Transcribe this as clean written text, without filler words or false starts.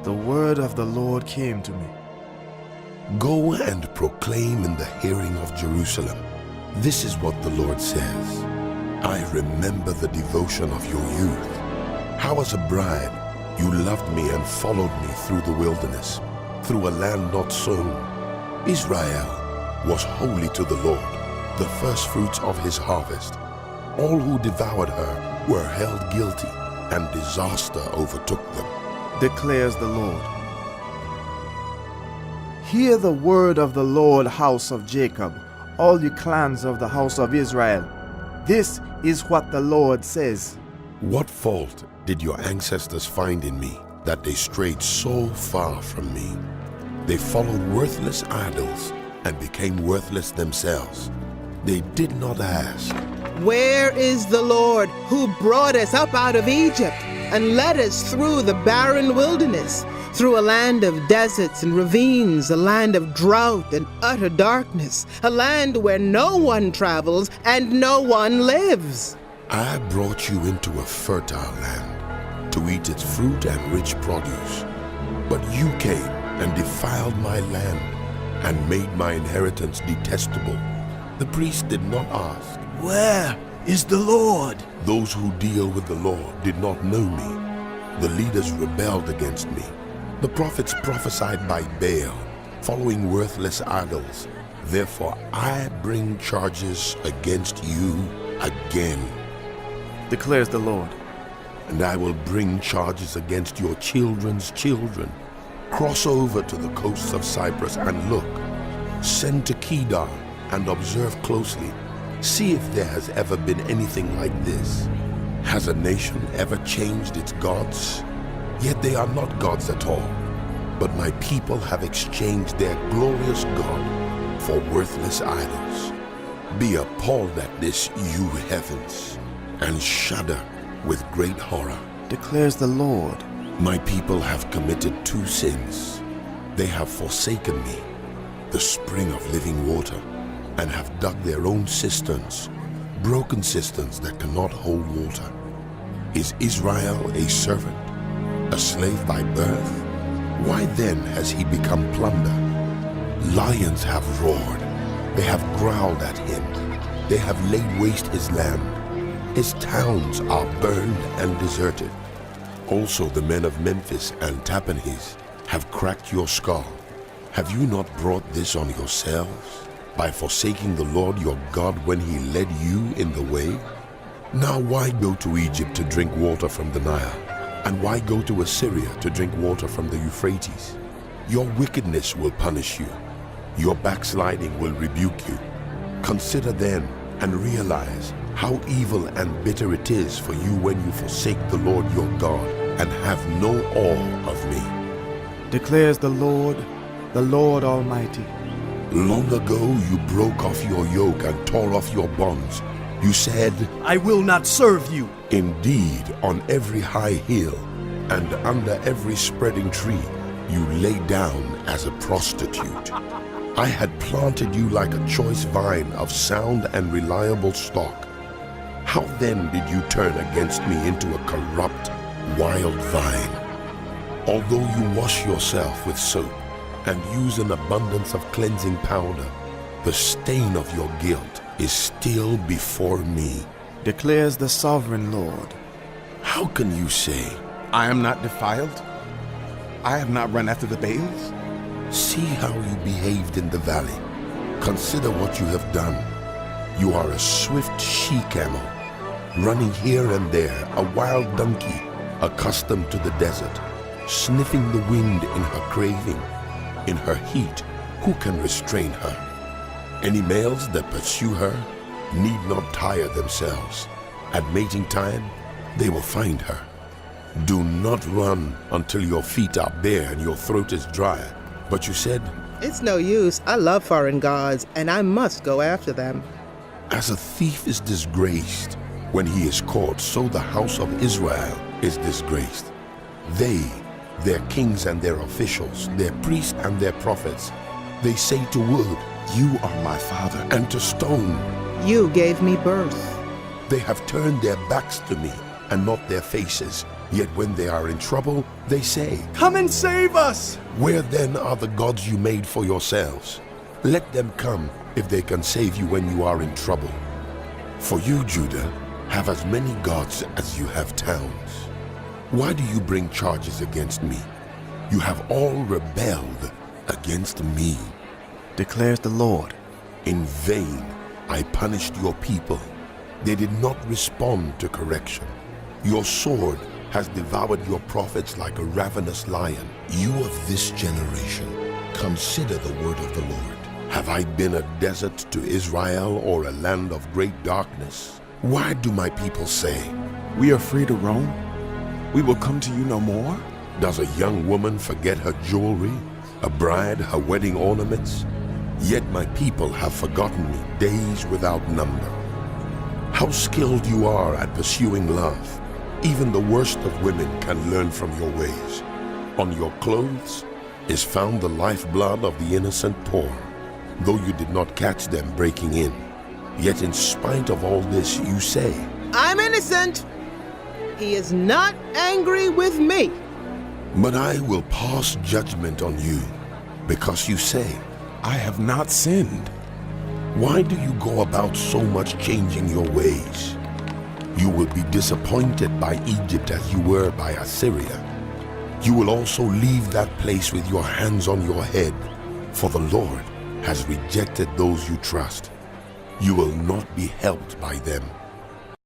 the word of the Lord came to me. Go and proclaim in the hearing of Jerusalem. This is what the Lord says. I remember the devotion of your youth. How as a bride you loved me and followed me through the wilderness, through a land not sown. Israel was holy to the Lord, the firstfruits of his harvest. All who devoured her were held guilty, and disaster overtook them, declares the Lord. Hear the word of the Lord, house of Jacob, all you clans of the house of Israel. This is what the Lord says. What fault did your ancestors find in me, that they strayed so far from me? They followed worthless idols and became worthless themselves. They did not ask, Where is the Lord who brought us up out of Egypt and led us through the barren wilderness, through a land of deserts and ravines, a land of drought and utter darkness, a land where no one travels and no one lives? I brought you into a fertile land to eat its fruit and rich produce. But you came and defiled my land and made my inheritance detestable. The priests did not ask, Where is the Lord? Those who deal with the law did not know me. The leaders rebelled against me. The prophets prophesied by Baal, following worthless idols. Therefore I bring charges against you again, declares the Lord. and I will bring charges against your children's children. Cross over to the coasts of Cyprus and look. Send to Kedar and observe closely. See if there has ever been anything like this. Has a nation ever changed its gods? Yet they are not gods at all. But my people have exchanged their glorious God for worthless idols. Be appalled at this, you heavens, and shudder with great horror, declares the Lord. My people have committed two sins. They have forsaken me, the spring of living water, and have dug their own cisterns, broken cisterns that cannot hold water. Is Israel a servant, a slave by birth? Why then has he become plunder? Lions have roared. They have growled at him. They have laid waste his land. His towns are burned and deserted. Also the men of Memphis and Tahpanhes have cracked your skull. Have you not brought this on yourselves by forsaking the Lord your God when he led you in the way? Now why go to Egypt to drink water from the Nile? And why go to Assyria to drink water from the Euphrates? Your wickedness will punish you. Your backsliding will rebuke you. Consider then and realize how evil and bitter it is for you when you forsake the Lord your God and have no awe of me, declares the Lord Almighty. Long ago you broke off your yoke and tore off your bonds. You said, I will not serve you. Indeed, on every high hill and under every spreading tree, you lay down as a prostitute. I had planted you like a choice vine of sound and reliable stock. How then did you turn against me into a corrupt, wild vine? Although you wash yourself with soap and use an abundance of cleansing powder, the stain of your guilt is still before me, declares the sovereign Lord. How can you say, I am not defiled? I have not run after the Baals? see how you behaved in the valley? Consider what you have done. You are a swift she-camel, running here and there, a wild donkey, accustomed to the desert, sniffing the wind in her craving. In her heat, who can restrain her? Any males that pursue her need not tire themselves. At mating time, they will find her. Do not run until your feet are bare and your throat is dry. But you said, It's no use. I love foreign gods, and I must go after them. as a thief is disgraced when he is caught, so the house of Israel is disgraced. They, their kings and their officials, their priests and their prophets, they say to wood, you are my father, and to stone, You gave me birth. they have turned their backs to me and not their faces. Yet when they are in trouble, they say, "Come and save us!" "Where then are the gods you made for yourselves? Let them come if they can save you when you are in trouble. For you, Judah, have as many gods as you have towns. Why do you bring charges against me? You have all rebelled against me," declares the Lord. "In vain I punished your people. They did not respond to correction. Your sword has devoured your prophets like a ravenous lion. You of this generation, consider the word of the Lord. Have I been a desert to Israel or a land of great darkness? Why do my people say, We are free to roam. We will come to you no more. does a young woman forget her jewelry, a bride her wedding ornaments? Yet my people have forgotten me days without number. How skilled you are at pursuing love. Even the worst of women can learn from your ways. On your clothes is found the lifeblood of the innocent poor, though you did not catch them breaking in. Yet in spite of all this, you say, I'm innocent. He is not angry with me. But I will pass judgment on you, because you say, I have not sinned. Why do you go about so much changing your ways? You will be disappointed by Egypt as you were by Assyria. You will also leave that place with your hands on your head, for the Lord has rejected those you trust. You will not be helped by them.